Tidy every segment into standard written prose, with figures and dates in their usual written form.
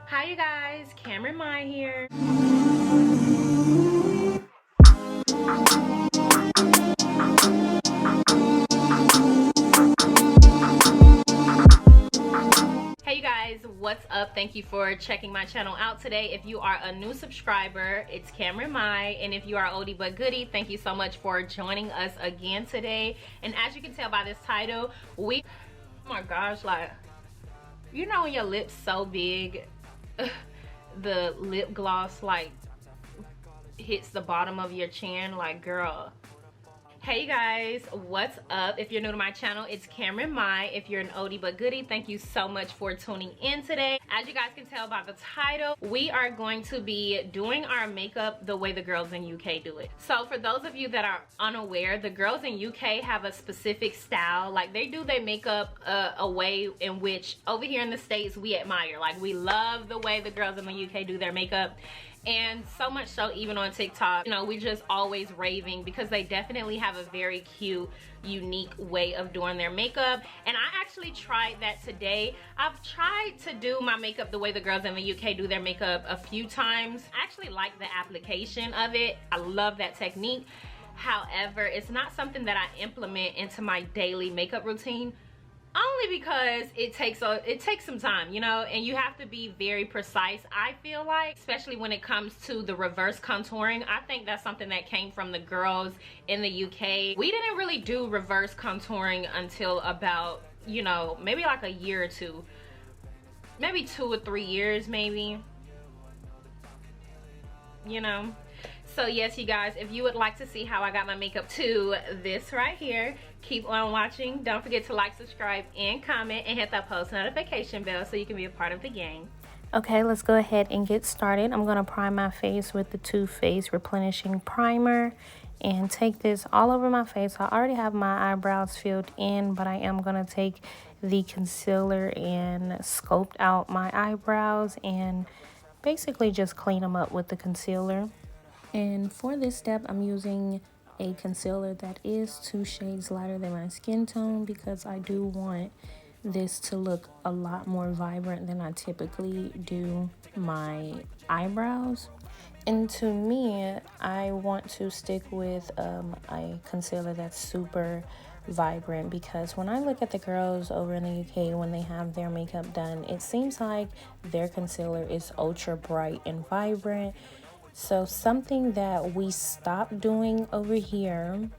Hi you guys, Cameron Mai here. Hey you guys, what's up? Thank you for checking my channel out today. If you are a new subscriber, it's Cameron Mai, and if you are oldie but goodie, thank you so much for joining us again today. And as you can tell by this title, oh my gosh, like, you know when your lips so big, the lip gloss like hits the bottom of your chin, like, girl. Hey you guys, what's up? If you're new to my channel, it's Cameron Mai. If you're an oldie but goodie, thank you so much for tuning in today. As you guys can tell by the title, we are going to be doing our makeup the way the girls in UK do it. So for those of you that are unaware, the girls in UK have a specific style. Like, they do their makeup a way in which over here in the States we admire. Like, we love the way the girls in the UK do their makeup. And so much so, even on TikTok, you know, we just always raving because they definitely have a very cute, unique way of doing their makeup. And I actually tried that today. I've tried to do my makeup the way the girls in the UK do their makeup a few times. I actually like the application of it. I love that technique. However, it's not something that I implement into my daily makeup routine. Only because it takes some time, you know, and you have to be very precise, I feel like, especially when it comes to the reverse contouring. I think that's something that came from the girls in the UK. We didn't really do reverse contouring until about, you know, maybe like a year or two, maybe 2 or 3 years, maybe, you know. So yes, you guys, if you would like to see how I got my makeup to this right here, keep on watching. Don't forget to like, subscribe, and comment, and hit that post notification bell so you can be a part of the gang. Okay, let's go ahead and get started. I'm going to prime my face with the Too Faced Replenishing Primer and take this all over my face. I already have my eyebrows filled in, but I am going to take the concealer and sculpt out my eyebrows and basically just clean them up with the concealer. And for this step, I'm using a concealer that is 2 shades lighter than my skin tone because I do want this to look a lot more vibrant than I typically do my eyebrows. And to me, I want to stick with a concealer that's super vibrant because when I look at the girls over in the UK when they have their makeup done, it seems like their concealer is ultra bright and vibrant. So something that we stopped doing over here,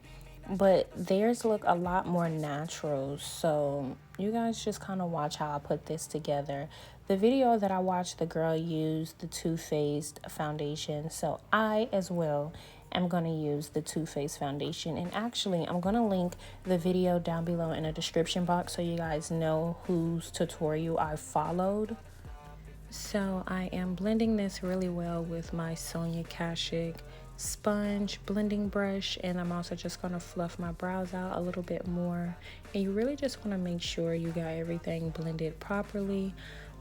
but theirs look a lot more natural. So you guys just kind of watch how I put this together. The video that I watched, the girl used the Too Faced foundation. So I as well am going to use the Too Faced foundation. And actually, I'm going to link the video down below in the description box so you guys know whose tutorial I followed. So I am blending this really well with my Sonia Kashuk sponge blending brush, and I'm also just going to fluff my brows out a little bit more. And you really just want to make sure you got everything blended properly.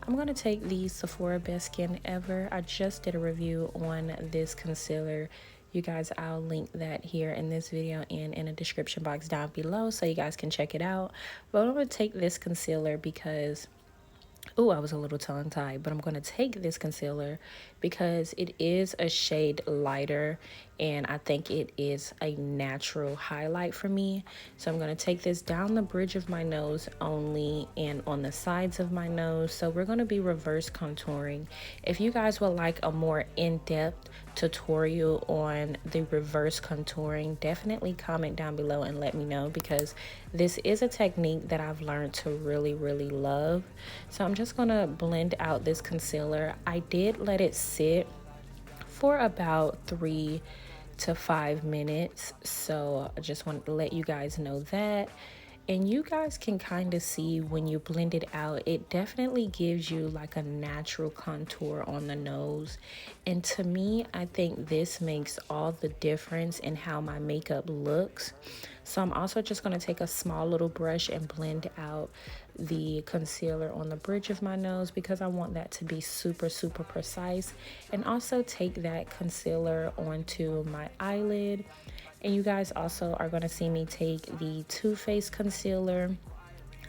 I'm going to take the Sephora Best Skin Ever. I just did a review on this concealer. You guys, I'll link that here in this video and in the description box down below so you guys can check it out. But I'm going to take this concealer because oh, I was a little tongue-tied, but I'm going to take this concealer because it is a shade lighter and I think it is a natural highlight for me. So I'm going to take this down the bridge of my nose only and on the sides of my nose. So we're going to be reverse contouring. If you guys would like a more in-depth tutorial on the reverse contouring, definitely comment down below and let me know because this is a technique that I've learned to really love. So I'm just going to blend out this concealer. I did let it sit for about 3 to 5 minutes, so I just wanted to let you guys know that. And you guys can kind of see when you blend it out, it definitely gives you like a natural contour on the nose. And to me, I think this makes all the difference in how my makeup looks. So I'm also just going to take a small little brush and blend out the concealer on the bridge of my nose because I want that to be super precise. And also take that concealer onto my eyelid. And you guys also are going to see me take the Too Faced concealer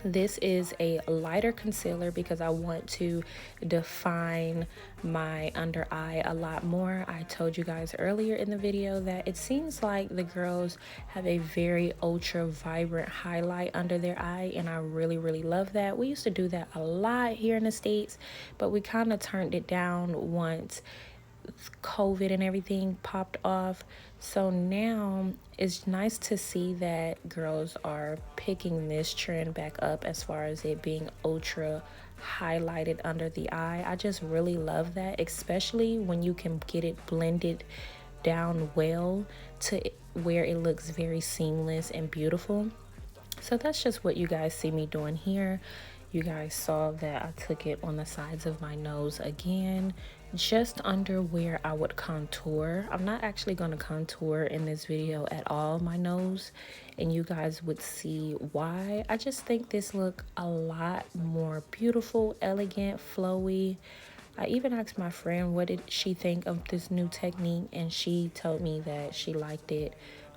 This is a lighter concealer because I want to define my under eye a lot more. I told you guys earlier in the video that it seems like the girls have a very ultra vibrant highlight under their eye, and I really love that. We used to do that a lot here in the States, but we kind of turned it down once COVID and everything popped off. So now it's nice to see that girls are picking this trend back up as far as it being ultra highlighted under the eye. I just really love that, especially when you can get it blended down well to where it looks very seamless and beautiful. So that's just what you guys see me doing here. You guys saw that I took it on the sides of my nose again, just under where I would contour. I'm not actually going to contour in this video at all my nose, and you guys would see why. I just think this look a lot more beautiful, elegant, flowy. I even asked my friend what did she think of this new technique, and she told me that she liked it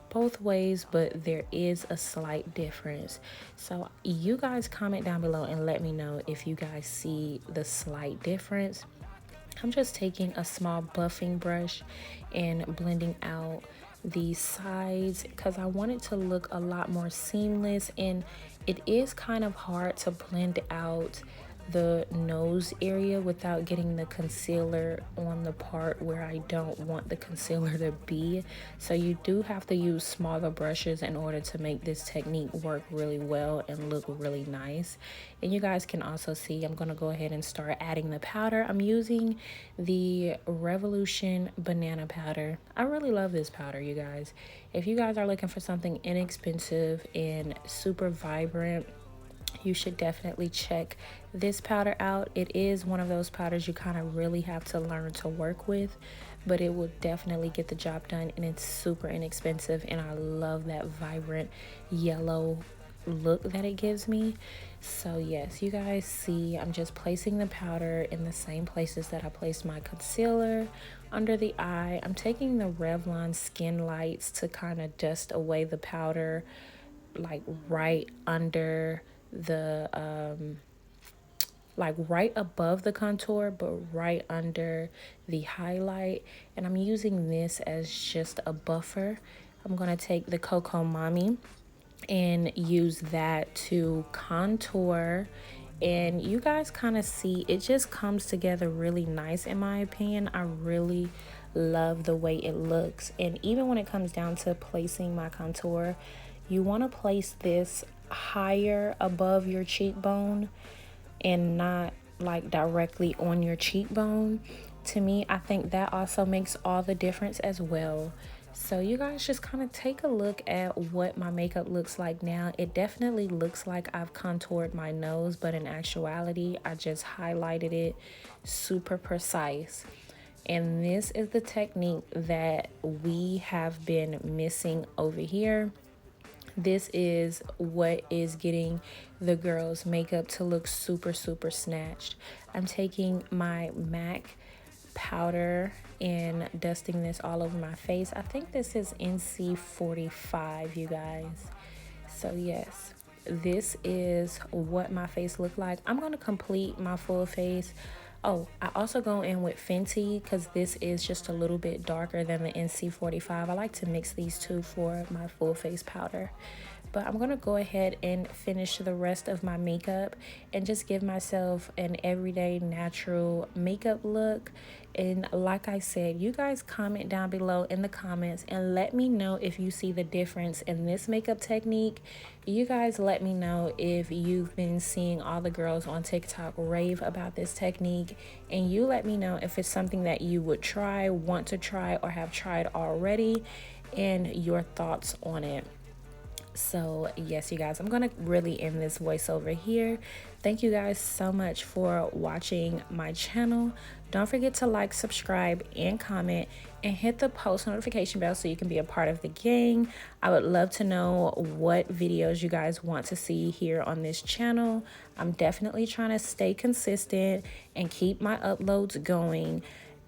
both ways, but there is a slight difference. So you guys comment down below and let me know if you guys see the slight difference. I'm just taking a small buffing brush and blending out the sides because I want it to look a lot more seamless, and it is kind of hard to blend out the nose area without getting the concealer on the part where I don't want the concealer to be. So you do have to use smaller brushes in order to make this technique work really well and look really nice. And you guys can also see I'm going to go ahead and start adding the powder. I'm using the Revolution banana powder. I really love this powder, you guys. If you guys are looking for something inexpensive and super vibrant, you should definitely check this powder out. It is one of those powders you kind of really have to learn to work with, but it will definitely get the job done, and it's super inexpensive, and I love that vibrant yellow look that it gives me. So yes, you guys see I'm just placing the powder in the same places that I placed my concealer under the eye. I'm taking the Revlon Skin Lights to kind of dust away the powder, like right under the like right above the contour, but right under the highlight. And I'm using this as just a buffer. I'm gonna take the Coco Mami and use that to contour, and you guys kind of see it just comes together really nice. In my opinion, I really love the way it looks. And even when it comes down to placing my contour, you want to place this higher above your cheekbone and not like directly on your cheekbone. To me, I think that also makes all the difference as well. So you guys just kind of take a look at what my makeup looks like now. It definitely looks like I've contoured my nose, but in actuality, I just highlighted it super precise. And this is the technique that we have been missing over here. This is what is getting the girls' makeup to look super snatched. I'm taking my MAC powder and dusting this all over my face. I think this is NC45, you guys. So yes, this is what my face looked like. I'm going to complete my full face. Oh, I also go in with Fenty because this is just a little bit darker than the NC45. I like to mix these two for my full face powder. But I'm going to go ahead and finish the rest of my makeup and just give myself an everyday natural makeup look. And like I said, you guys comment down below in the comments and let me know if you see the difference in this makeup technique. You guys let me know if you've been seeing all the girls on TikTok rave about this technique, and you let me know if it's something that you would try, want to try, or have tried already, and your thoughts on it. So yes, you guys, I'm gonna really end this voiceover here. Thank you guys so much for watching my channel. Don't forget to like, subscribe, and comment, and hit the post notification bell so you can be a part of the gang. I would love to know what videos you guys want to see here on this channel. I'm definitely trying to stay consistent and keep my uploads going.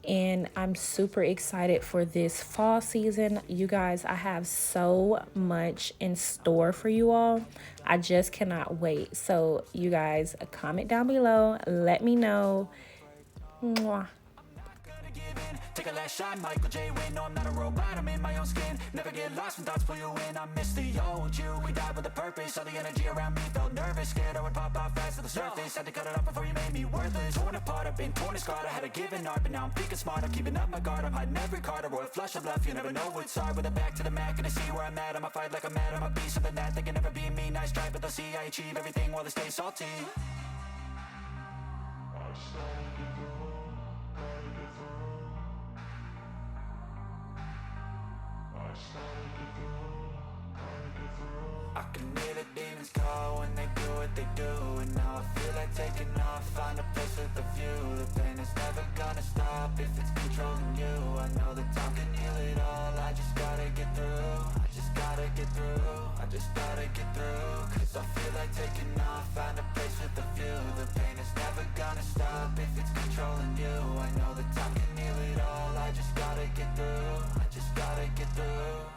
and I'm super excited for this fall season. You guys, I have so much in store for you all. I just cannot wait. So you guys, comment down below, let me know. Mwah. Take a last shot, Michael J. Win. No, I'm not a robot, I'm in my own skin. Never get lost when thoughts pull you in. I miss the old you. We died with a purpose. All the energy around me felt nervous. Scared I would pop out fast to the surface. Had to cut it off before you made me worthless. Torn apart, I've been torn and scarred. I had a given art, but now I'm thinking smart. I'm keeping up my guard. I'm hiding every card. A royal flush of love. You never know what's hard. With a back to the mat, gonna see where I'm at. I'ma fight like I'm mad. I'ma be something that they can never be me. Nice try, but they'll see I achieve everything while they stay salty. I can hear the demons call when they do what they do. And now I feel like taking off, find a place with a view. The pain is never gonna stop if it's controlling you. I know that time can heal it all, I just gotta get through. I just gotta get through, I just gotta get through. Cause I feel like taking off, find a place with a view. The pain is never gonna stop if it's controlling you. I know that time can heal it all, I just gotta get through. I just gotta get through.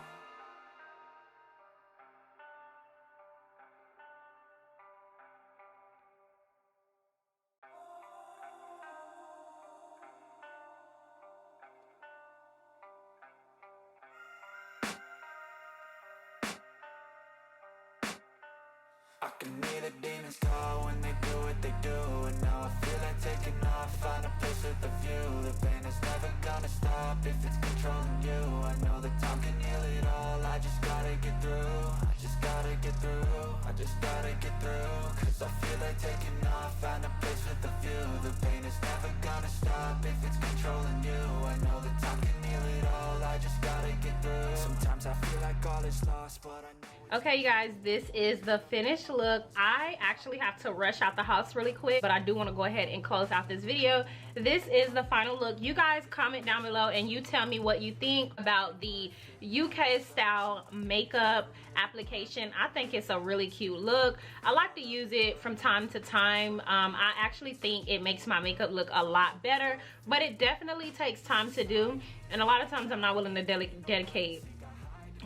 I can hear the demons call when they do what they do. And now I feel like taking off, find a place with a view. The pain is never gonna stop if it's controlling you. I know that time can heal it all, I just gotta get through. I just gotta get through, I just gotta get through. Cause I feel like taking off, find a place with a view. The pain is never gonna stop if it's controlling you. I know that time can heal it all, I just gotta get through. Sometimes I feel like all is lost, but I know. Okay, you guys, this is the finished look. I actually have to rush out the house really quick, but I do want to go ahead and close out this video. This is the final look. You guys comment down below and you tell me what you think about the UK style makeup application. I think it's a really cute look. I like to use it from time to time. I actually think it makes my makeup look a lot better, but it definitely takes time to do, and a lot of times I'm not willing to dedicate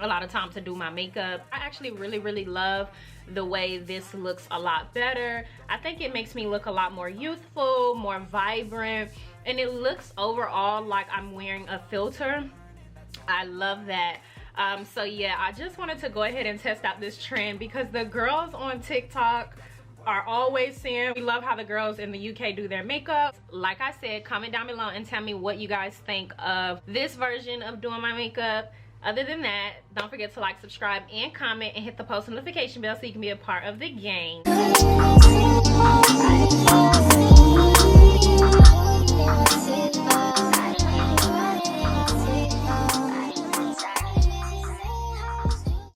a lot of time to do my makeup. I actually really love the way this looks a lot better. I think it makes me look a lot more youthful, more vibrant, and it looks overall like I'm wearing a filter. I love that. So yeah, I just wanted to go ahead and test out this trend because the girls on TikTok are always saying we love how the girls in the UK do their makeup. Like I said, comment down below and tell me what you guys think of this version of doing my makeup. Other than that, don't forget to like, subscribe, and comment, and hit the post notification bell so you can be a part of the game.